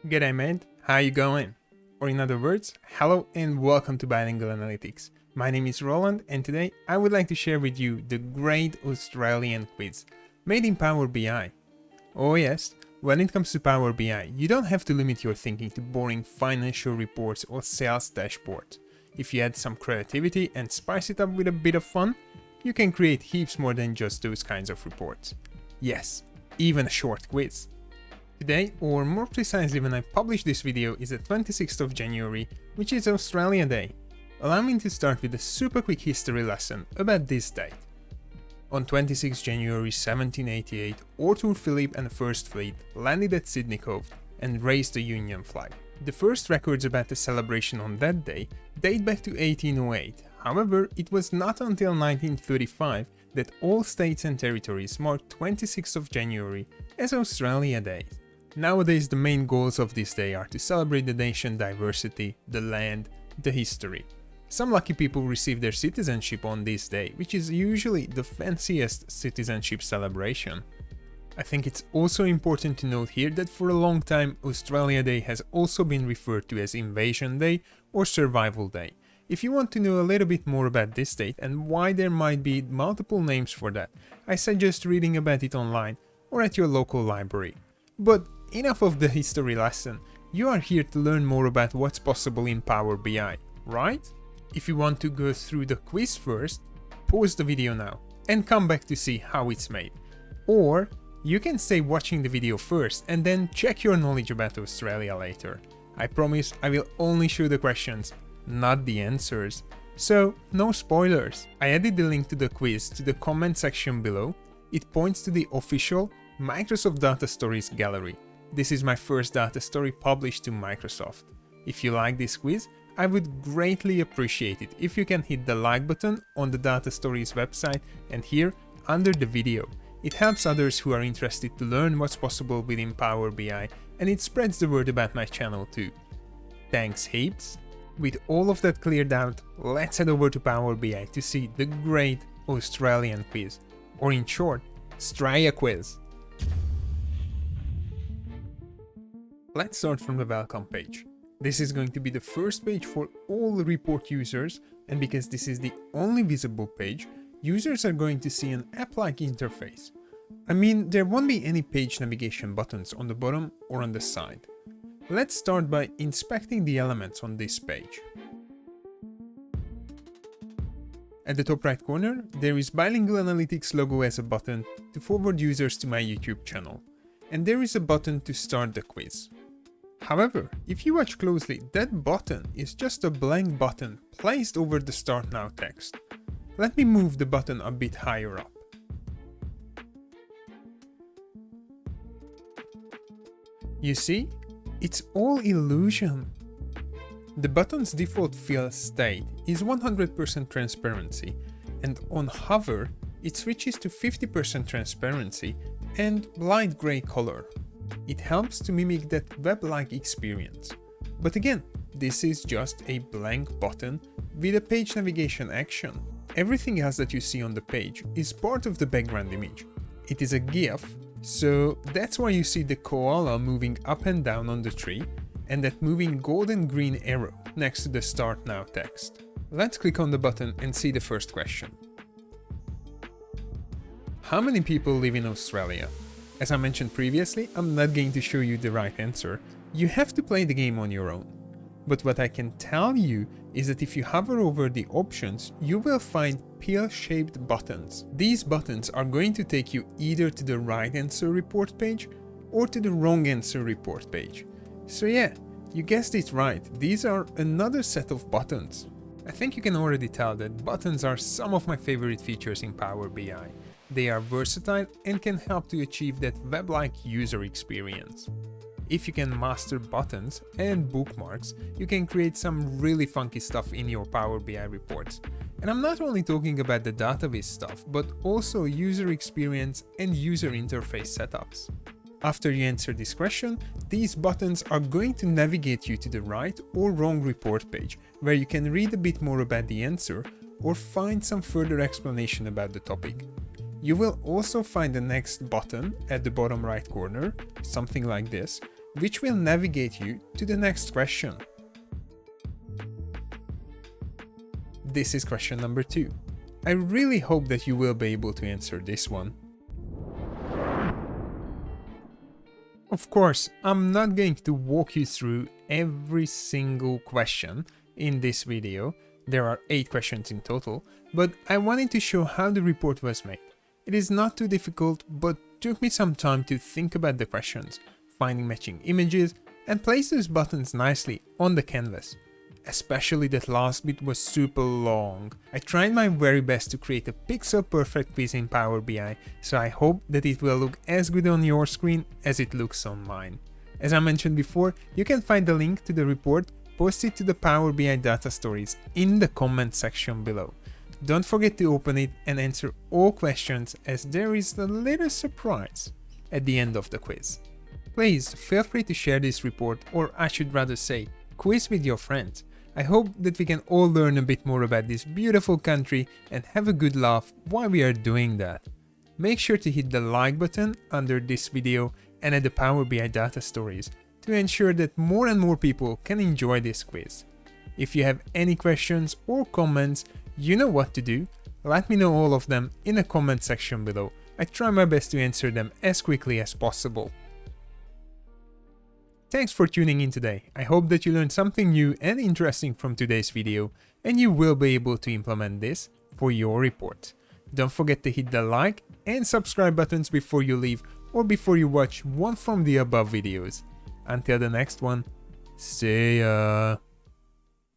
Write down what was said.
G'day mate, how you going? Or in other words, hello and welcome to Bilingual Analytics. My name is Roland and today I would like to share with you the great Australian quiz made in Power BI. Oh yes, when it comes to Power BI, you don't have to limit your thinking to boring financial reports or sales dashboards. If you add some creativity and spice it up with a bit of fun, you can create heaps more than just those kinds of reports. Yes, even a short quiz. Today, or more precisely when I publish this video, is the 26th of January, which is Australia Day. Allow me to start with a super quick history lesson about this date. On 26 January 1788, Arthur Phillip and the First Fleet landed at Sydney Cove and raised the Union flag. The first records about the celebration on that day date back to 1808, however, it was not until 1935 that all states and territories marked 26th of January as Australia Day. Nowadays, the main goals of this day are to celebrate the nation diversity, the land, the history. Some lucky people receive their citizenship on this day, which is usually the fanciest citizenship celebration. I think it's also important to note here that for a long time, Australia Day has also been referred to as Invasion Day or Survival Day. If you want to know a little bit more about this date and why there might be multiple names for that, I suggest reading about it online or at your local library. But enough of the history lesson, you are here to learn more about what's possible in Power BI, right? If you want to go through the quiz first, pause the video now and come back to see how it's made. Or you can stay watching the video first and then check your knowledge about Australia later. I promise I will only show the questions, not the answers. So, no spoilers. I added the link to the quiz to the comment section below. It points to the official Microsoft Data Stories gallery. This is my first data story published to Microsoft. If you like this quiz, I would greatly appreciate it if you can hit the like button on the Data Stories website and here under the video. It helps others who are interested to learn what's possible within Power BI and it spreads the word about my channel too. Thanks heaps! With all of that cleared out, let's head over to Power BI to see the great Australian quiz, or in short, Straya quiz. Let's start from the welcome page. This is going to be the first page for all report users, and because this is the only visible page, users are going to see an app-like interface. I mean, there won't be any page navigation buttons on the bottom or on the side. Let's start by inspecting the elements on this page. At the top right corner, there is Bilingual Analytics logo as a button to forward users to my YouTube channel, and there is a button to start the quiz. However, if you watch closely, that button is just a blank button placed over the Start Now text. Let me move the button a bit higher up. You see? It's all illusion. The button's default fill state is 100% transparency, and on hover, it switches to 50% transparency and light gray color. It helps to mimic that web-like experience. But again, this is just a blank button with a page navigation action. Everything else that you see on the page is part of the background image. It is a GIF, so that's why you see the koala moving up and down on the tree and that moving golden green arrow next to the Start Now text. Let's click on the button and see the first question. How many people live in Australia? As I mentioned previously, I'm not going to show you the right answer. You have to play the game on your own. But what I can tell you is that if you hover over the options, you will find pill-shaped buttons. These buttons are going to take you either to the right answer report page or to the wrong answer report page. So yeah, you guessed it right, these are another set of buttons. I think you can already tell that buttons are some of my favorite features in Power BI. They are versatile and can help to achieve that web-like user experience. If you can master buttons and bookmarks, you can create some really funky stuff in your Power BI reports. And I'm not only talking about the DataViz stuff, but also user experience and user interface setups. After you answer this question, these buttons are going to navigate you to the right or wrong report page, where you can read a bit more about the answer or find some further explanation about the topic. You will also find the next button at the bottom right corner, something like this, which will navigate you to the next question. This is question number 2. I really hope that you will be able to answer this one. Of course, I'm not going to walk you through every single question in this video. There are 8 questions in total, but I wanted to show how the report was made. It is not too difficult, but took me some time to think about the questions, finding matching images, and place those buttons nicely on the canvas. Especially that last bit was super long. I tried my very best to create a pixel perfect quiz in Power BI, so I hope that it will look as good on your screen as it looks on mine. As I mentioned before, you can find the link to the report posted to the Power BI data stories in the comment section below. Don't forget to open it and answer all questions, as there is a little surprise at the end of the quiz. Please feel free to share this report, or I should rather say, quiz with your friends. I hope that we can all learn a bit more about this beautiful country and have a good laugh while we are doing that. Make sure to hit the like button under this video and at the Power BI data stories to ensure that more and more people can enjoy this quiz. If you have any questions or comments, you know what to do. Let me know all of them in the comment section below. I try my best to answer them as quickly as possible. Thanks for tuning in today. I hope that you learned something new and interesting from today's video, and you will be able to implement this for your report. Don't forget to hit the like and subscribe buttons before you leave or before you watch one from the above videos. Until the next one, see ya!